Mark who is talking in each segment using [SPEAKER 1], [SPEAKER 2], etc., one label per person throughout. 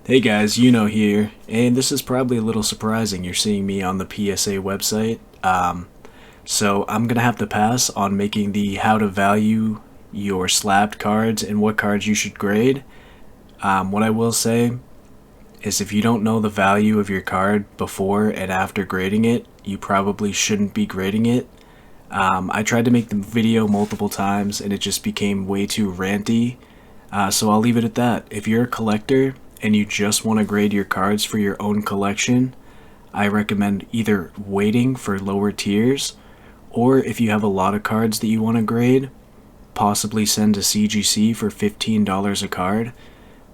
[SPEAKER 1] Hey guys, Yuno here, and this is probably a little surprising. You're seeing me on the PSA website. So I'm gonna have to pass on making the how to value your slabbed cards and what cards you should grade. What I will say is if you don't know the value of your card before and after grading it, you probably shouldn't be grading it. I tried to make the video multiple times and it just became way too ranty. So I'll leave it at that. If you're a collector and you just want to grade your cards for your own collection, I recommend either waiting for lower tiers, or if you have a lot of cards that you want to grade, possibly send to CGC for $15 a card.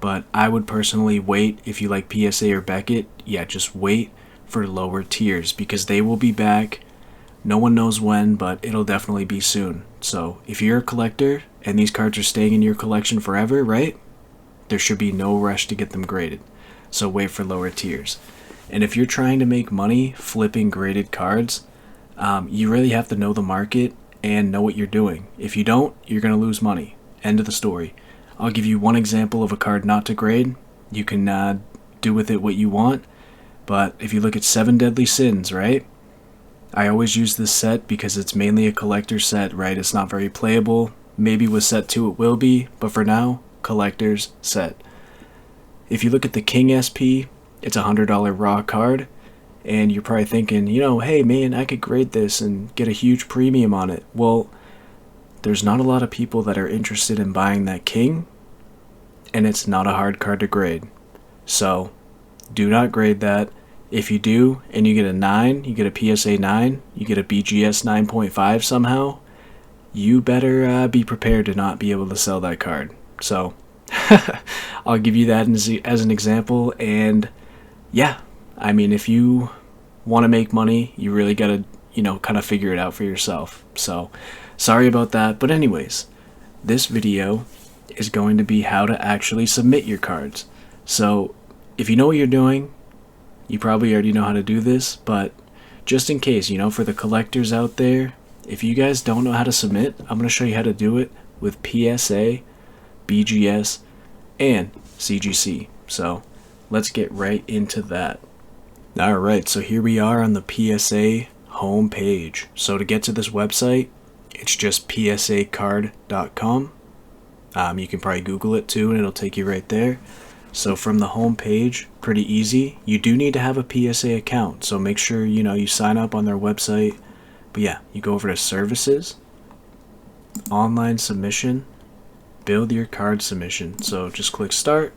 [SPEAKER 1] But I would personally wait. If you like PSA or Beckett, yeah, just wait for lower tiers because they will be back. No one knows when, but it'll definitely be soon. So if you're a collector and these cards are staying in your collection forever, right? There should be no rush to get them graded. So wait for lower tiers. And if you're trying to make money flipping graded cards, you really have to know the market and know what you're doing. If you don't, you're going to lose money. End of the story. I'll give you one example of a card not to grade. You can do with it what you want. But if you look at 7 Deadly Sins, right? I always use this set because it's mainly a collector set, right? It's not very playable. Maybe with set 2 it will be, but for now, collector's set. If you look at the King SP, it's a $100 raw card, and you're probably thinking, hey man, I could grade this and get a huge premium on it. Well, there's not a lot of people that are interested in buying that King, and it's not a hard card to grade. So, do not grade that. If you do, and you get a 9, you get a PSA 9, you get a BGS 9.5 somehow, you better be prepared to not be able to sell that card. So, I'll give you that as an example, and yeah, I mean, if you want to make money, you really gotta, kind of figure it out for yourself. So, sorry about that, but anyways, this video is going to be how to actually submit your cards. So, if you know what you're doing, you probably already know how to do this, but just in case, for the collectors out there, if you guys don't know how to submit, I'm going to show you how to do it with PSA, BGS, and CGC. So let's get right into that. Alright, so here we are on the PSA home page. So to get to this website, it's just psacard.com. You can probably Google it too and it'll take you right there. So from the home page, pretty easy. You do need to have a PSA account, so make sure you sign up on their website. But yeah, you go over to services, online submission, build your card submission. So just click start.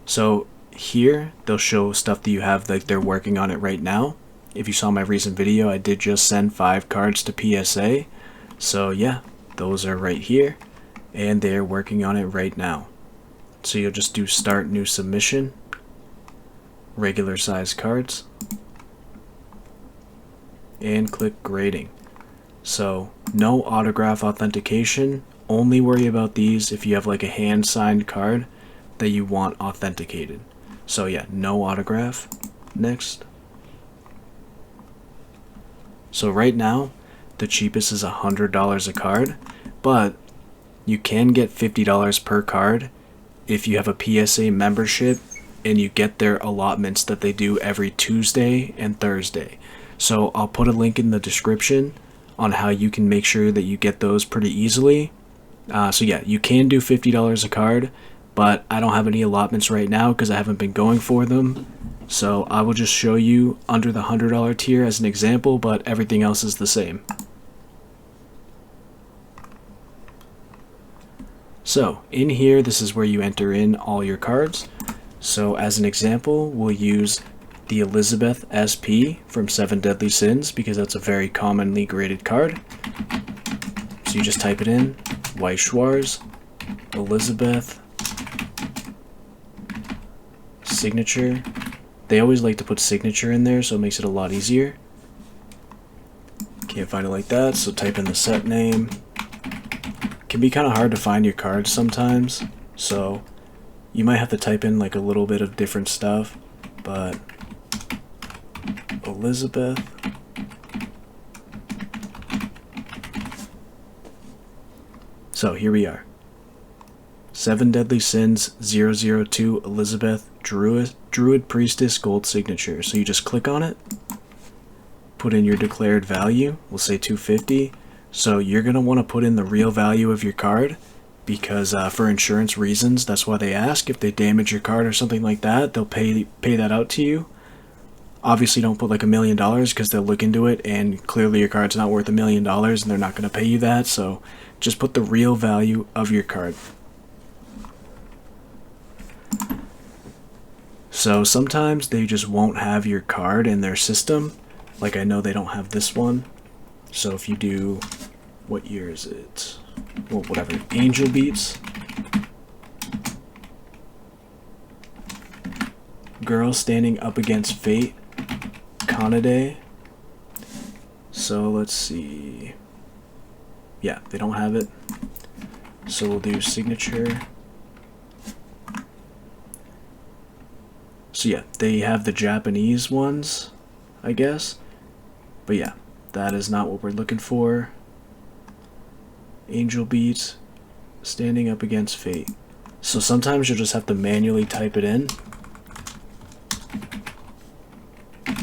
[SPEAKER 1] So here they'll show stuff that you have, like they're working on it right now. If you saw my recent video, I did just send 5 cards to PSA. So yeah, those are right here and they're working on it right now. So you'll just do start new submission, regular size cards, and click grading. So no autograph authentication, only worry about these if you have like a hand signed card that you want authenticated. So yeah, no autograph. Next. So right now the cheapest is $100 a card, but you can get $50 per card if you have a PSA membership and you get their allotments that they do every Tuesday and Thursday. So I'll put a link in the description on how you can make sure that you get those pretty easily. So yeah, you can do $50 a card, but I don't have any allotments right now because I haven't been going for them. So I will just show you under the $100 tier as an example, but everything else is the same. So in here, this is where you enter in all your cards. So as an example, we'll use the Elizabeth SP from 7 Deadly Sins because that's a very commonly graded card. So you just type it in, Weiss Schwarz, Elizabeth, signature. They always like to put signature in there, so it makes it a lot easier. Can't find it like that, so type in the set name. Can be kind of hard to find your cards sometimes, so you might have to type in like a little bit of different stuff, but Elizabeth, so here we are, 7 Deadly Sins 002 Elizabeth Druid Priestess Gold Signature. So you just click on it, put in your declared value, we'll say 250. So you're going to want to put in the real value of your card, because for insurance reasons, that's why they ask. If they damage your card or something like that, they'll pay that out to you. Obviously don't put like $1 million, because they'll look into it and clearly your card's not worth $1 million and they're not going to pay you that. So just put the real value of your card. So sometimes they just won't have your card in their system. Like I know they don't have this one. So if you do, what year is it? Well, whatever, Angel Beats. Girl Standing Up Against Fate. Kanade. So let's see. Yeah, they don't have it. So we'll do signature. So yeah, they have the Japanese ones, I guess. But yeah, that is not what we're looking for. Angel Beats, Standing Up Against Fate. So sometimes you'll just have to manually type it in.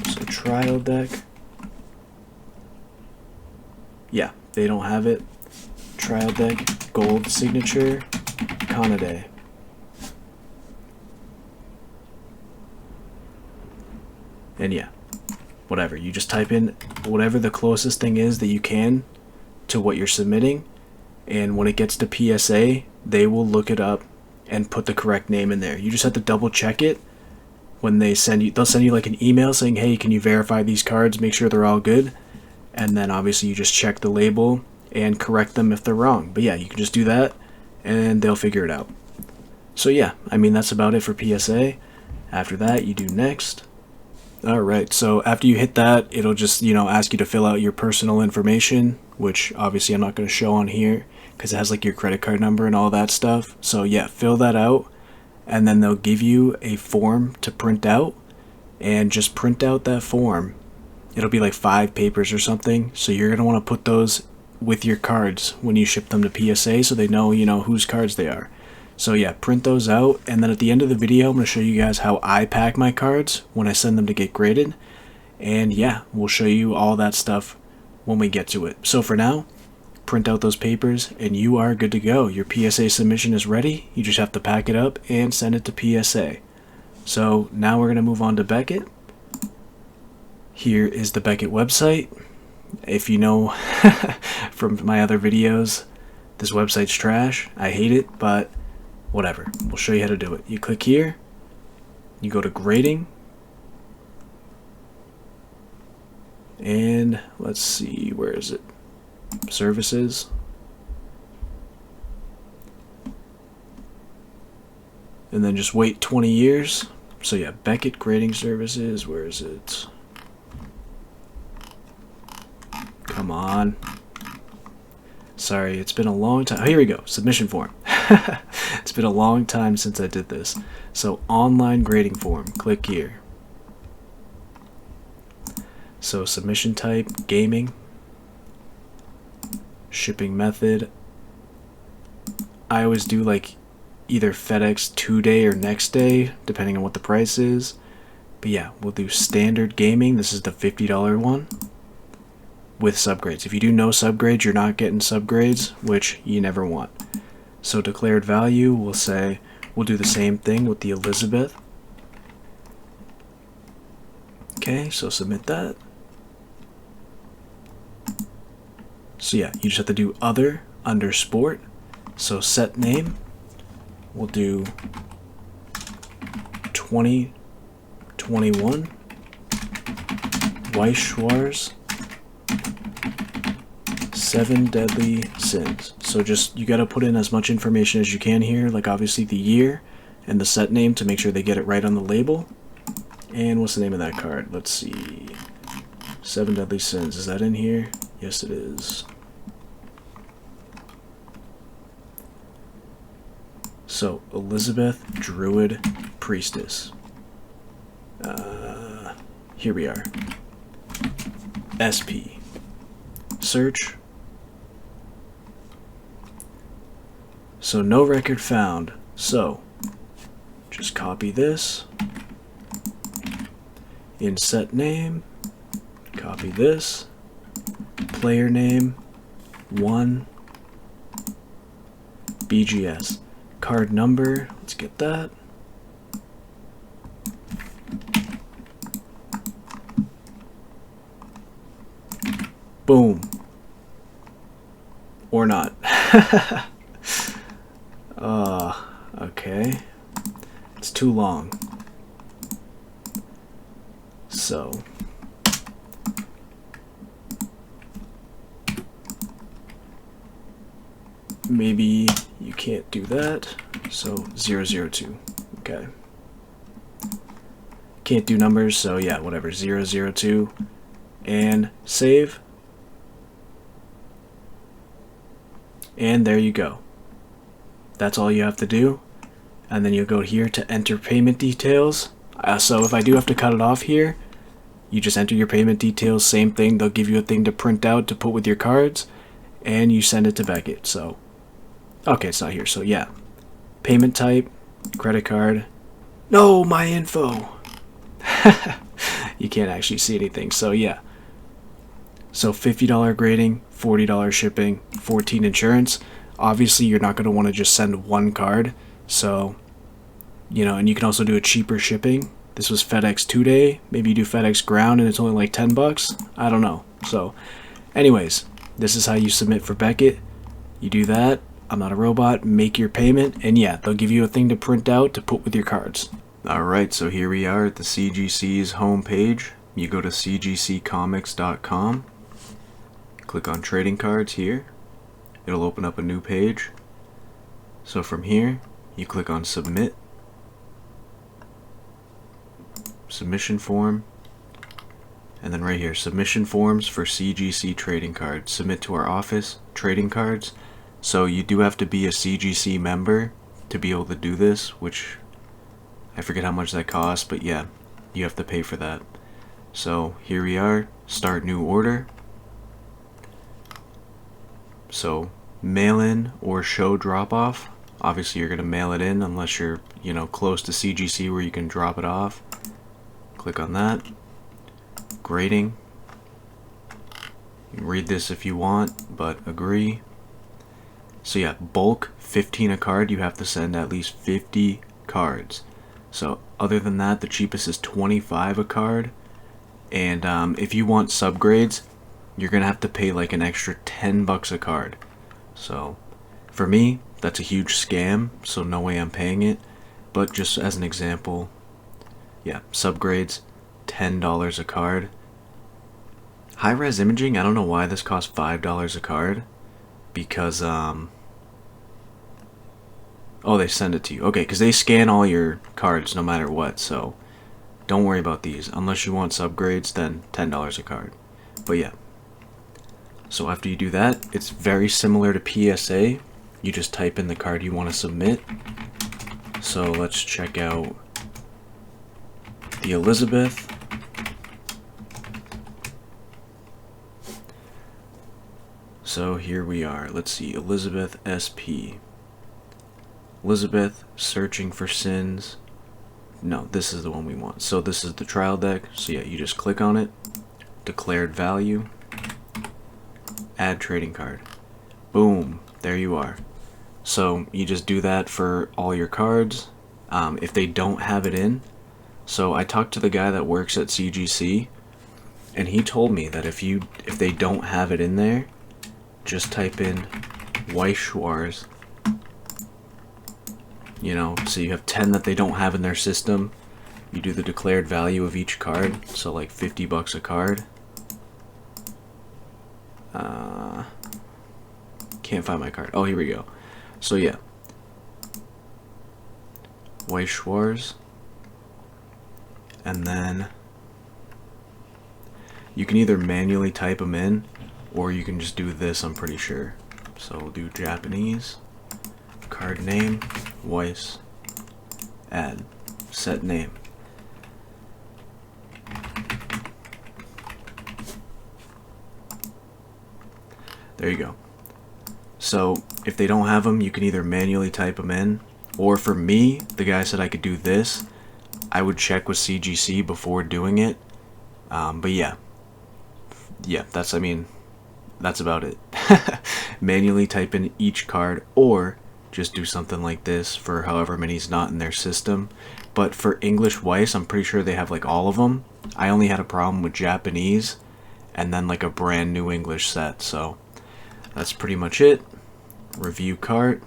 [SPEAKER 1] So trial deck. Yeah, they don't have it. Trial deck, gold signature, Kanade. And yeah, whatever. You just type in whatever the closest thing is that you can to what you're submitting. And when it gets to PSA, they will look it up and put the correct name in there. You just have to double check it when they send you. They'll send you like an email saying, hey, can you verify these cards, make sure they're all good. And then obviously you just check the label and correct them if they're wrong. But yeah, you can just do that and they'll figure it out. So yeah, I mean, that's about it for PSA. After that, you do next. Alright, so after you hit that, it'll just, ask you to fill out your personal information, which obviously I'm not going to show on here because it has like your credit card number and all that stuff. So yeah, fill that out, and then they'll give you a form to print out, and just print out that form. It'll be like 5 papers or something, so you're going to want to put those with your cards when you ship them to PSA so they know, whose cards they are. So yeah, print those out, and then at the end of the video, I'm going to show you guys how I pack my cards when I send them to get graded. And yeah, we'll show you all that stuff when we get to it. So for now, print out those papers, and you are good to go. Your PSA submission is ready. You just have to pack it up and send it to PSA. So now we're going to move on to Beckett. Here is the Beckett website. If you know from my other videos, this website's trash. I hate it, but whatever. We'll show you how to do it. You click here. You go to grading. And let's see, where is it? Services. And then just wait 20 years. So yeah, Beckett Grading Services. Where is it? Come on. Sorry, it's been a long time. Oh, here we go. Submission form. It's been a long time since I did this. So online grading form. Click here. So submission type, gaming. Shipping method. I always do like either FedEx 2-day or next day, depending on what the price is. But yeah, we'll do standard gaming. This is the $50 one. With subgrades. If you do no subgrades, you're not getting subgrades, which you never want. So declared value, we'll do the same thing with the Elizabeth. Okay, so submit that. So yeah, you just have to do other under sport. So set name, we'll do 2021 Weiss Schwarz 7 Deadly Sins. So just, you gotta put in as much information as you can here, like obviously the year and the set name to make sure they get it right on the label. And what's the name of that card? Let's see. 7 Deadly Sins. Is that in here? Yes, it is. So, Elizabeth Druid Priestess. Here we are. SP. Search. So no record found. So just copy this, in set name, copy this, player name 1, BGS, card number, let's get that. Boom. Or not. Okay. It's too long. So maybe you can't do that. So 002. Okay. Can't do numbers, so yeah, whatever. 002 and save. And there you go. That's all you have to do. And then you'll go here to enter payment details. So if I do have to cut it off here, you just enter your payment details, same thing. They'll give you a thing to print out to put with your cards, and you send it to Beckett. So, okay, it's not here. So yeah, payment type, credit card. No, my info. You can't actually see anything. So yeah. So $50 grading, $40 shipping, $14 insurance. Obviously, you're not going to want to just send one card. So, you know, and you can also do a cheaper shipping. This was FedEx 2-day. Maybe you do FedEx ground and it's only like $10. I don't know. So, anyways, this is how you submit for Beckett. You do that. I'm not a robot. Make your payment. And yeah, they'll give you a thing to print out to put with your cards. Alright, so here we are at the CGC's homepage. You go to cgccomics.com. Click on trading cards here. It'll open up a new page. So from here, you click on submit, submission form, and then right here, submission forms for CGC trading cards. Submit to our office, trading cards. So you do have to be a CGC member to be able to do this, which I forget how much that costs, but yeah, you have to pay for that. So here we are, start new order. So mail in or show drop off. Obviously you're going to mail it in unless you're, you know, close to CGC where you can drop it off. Click on that. Grading. You can read this if you want, but agree. So yeah, bulk 15 a card. You have to send at least 50 cards. So other than that, the cheapest is 25 a card. And if you want subgrades, you're gonna have to pay like an extra $10 a card. So for me, that's a huge scam, so no way I'm paying it. But just as an example, yeah, subgrades, $10 a card. High-res imaging, I don't know why this costs $5 a card, because oh, they send it to you. Okay, because they scan all your cards no matter what, so don't worry about these. Unless you want subgrades, then $10 a card. But yeah. So after you do that, it's very similar to PSA. You just type in the card you want to submit. So let's check out the Elizabeth. So here we are. Let's see, Elizabeth SP. Elizabeth, searching for sins. No, this is the one we want. So this is the trial deck. So yeah, you just click on it. Declared value. Add trading card. Boom, there you are. So you just do that for all your cards. If they don't have it in, so I talked to the guy that works at CGC, and he told me that if they don't have it in there, just type in Weiss Schwarz. You know, so you have 10 that they don't have in their system. You do the declared value of each card, so like $50 a card. Can't find my card. Oh, here we go. So yeah, Weiss Schwarz, and then you can either manually type them in, or you can just do this. I'm pretty sure. So we'll do Japanese, card name, Weiss, add, set name. There you go. So if they don't have them, you can either manually type them in, or for me, the guy said I could do this. I would check with CGC before doing it, But yeah, that's, I mean, that's about it. Manually type in each card, or just do something like this for however many's not in their system. But for English Weiss, I'm pretty sure they have like all of them. I only had a problem with Japanese, and then like a brand new English set. So that's pretty much it. Review cart.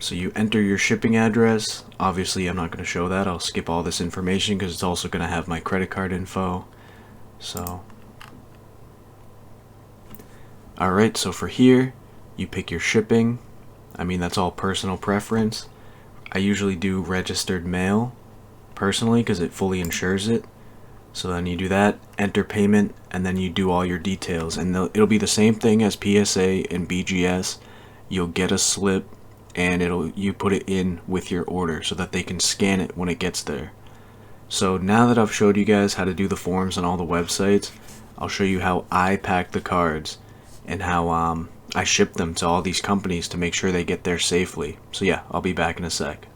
[SPEAKER 1] So you enter your shipping address. Obviously I'm not going to show that. I'll skip all this information because it's also going to have my credit card info. So alright, so for here you pick your shipping. I mean, that's all personal preference. I usually do registered mail personally because it fully insures it. So then you do that, enter payment, and then you do all your details, and it'll be the same thing as PSA and BGS. You'll get a slip, and you put it in with your order so that they can scan it when it gets there. So now that I've showed you guys how to do the forms on all the websites, I'll show you how I pack the cards and how I ship them to all these companies to make sure they get there safely. So yeah, I'll be back in a sec.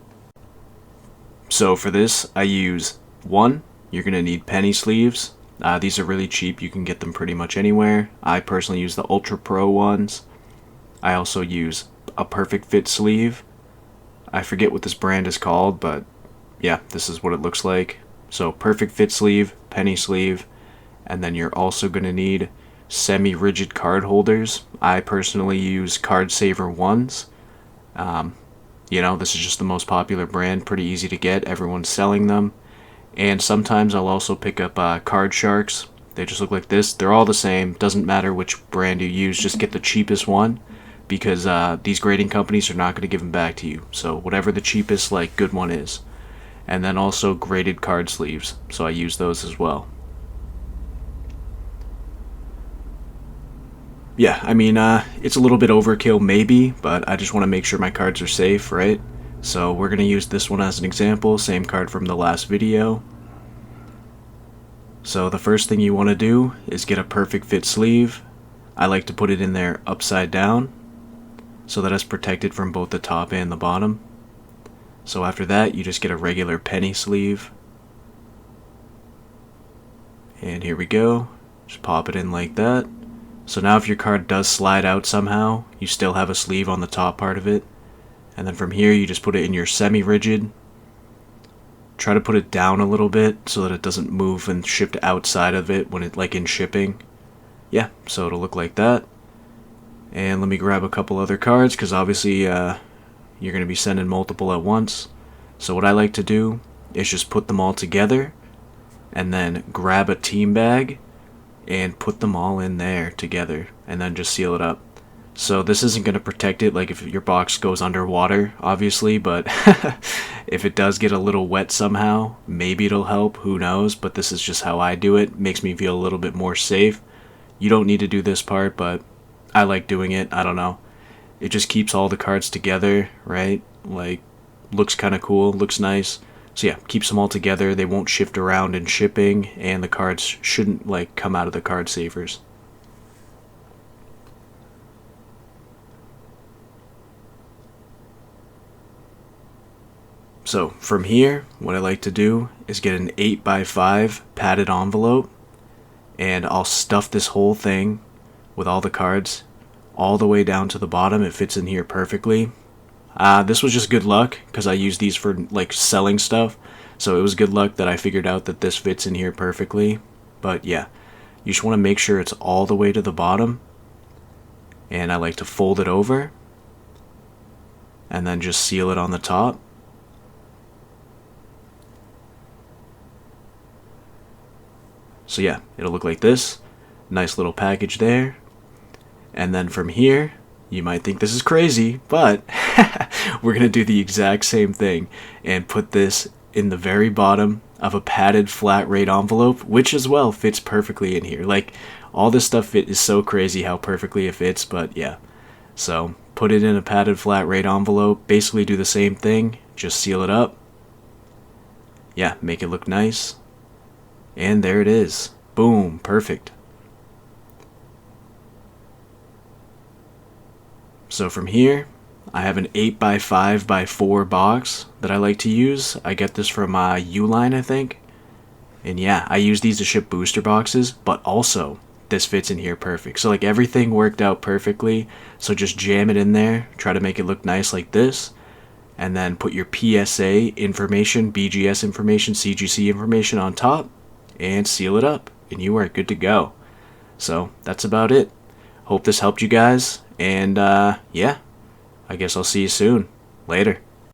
[SPEAKER 1] So for this, I use one. You're going to need penny sleeves. These are really cheap. You can get them pretty much anywhere. I personally use the Ultra Pro ones. I also use a perfect fit sleeve. I forget what this brand is called, but yeah, this is what it looks like. So perfect fit sleeve, penny sleeve, and then you're also going to need semi-rigid card holders. I personally use Card Saver ones. This is just the most popular brand, pretty easy to get. Everyone's selling them. And sometimes I'll also pick up Card Sharks. They just look like this. They're all the same. Doesn't matter which brand you use. Just get the cheapest one, because these grading companies are not going to give them back to you. So whatever the cheapest good one is. And then also graded card sleeves. So I use those as well. Yeah, I mean, it's a little bit overkill maybe, but I just want to make sure my cards are safe, right? So we're going to use this one as an example, same card from the last video. So the first thing you want to do is get a perfect fit sleeve. I like to put it in there upside down so that it's protected from both the top and the bottom. So after that, you just get a regular penny sleeve. And here we go. Just pop it in like that. So now if your card does slide out somehow, you still have a sleeve on the top part of it. And then from here, you just put it in your semi-rigid. Try to put it down a little bit so that it doesn't move and shift outside of it when in shipping. Yeah, so it'll look like that. And let me grab a couple other cards, because obviously you're going to be sending multiple at once. So what I like to do is just put them all together and then grab a team bag and put them all in there together and then just seal it up. So this isn't going to protect it like if your box goes underwater, obviously, but if it does get a little wet somehow, maybe it'll help, who knows, but this is just how I do it. Makes me feel a little bit more safe. You don't need to do this part, but I like doing it. I don't know. It just keeps all the cards together, right? Looks kind of cool, looks nice. So yeah, keeps them all together. They won't shift around in shipping, and the cards shouldn't come out of the card savers. So from here, what I like to do is get an 8x5 padded envelope, and I'll stuff this whole thing with all the cards all the way down to the bottom. It fits in here perfectly. This was just good luck because I use these for selling stuff, so it was good luck that I figured out that this fits in here perfectly. But yeah, you just want to make sure it's all the way to the bottom, and I like to fold it over and then just seal it on the top. So yeah, it'll look like this. Nice little package there. And then from here, you might think this is crazy, but we're going to do the exact same thing and put this in the very bottom of a padded flat rate envelope, which as well fits perfectly in here. All this stuff is so crazy how perfectly it fits, but yeah. So put it in a padded flat rate envelope, basically do the same thing, just seal it up. Yeah, make it look nice. And there it is. Boom, perfect. So from here, I have an 8x5x4 box that I like to use. I get this from Uline, I think. And yeah, I use these to ship booster boxes, but also this fits in here perfect. So like everything worked out perfectly. So just jam it in there, try to make it look nice like this, and then put your PSA information, BGS information, CGC information on top, and seal it up, and you are good to go. So that's about it. Hope this helped you guys, and yeah, I guess I'll see you soon. Later.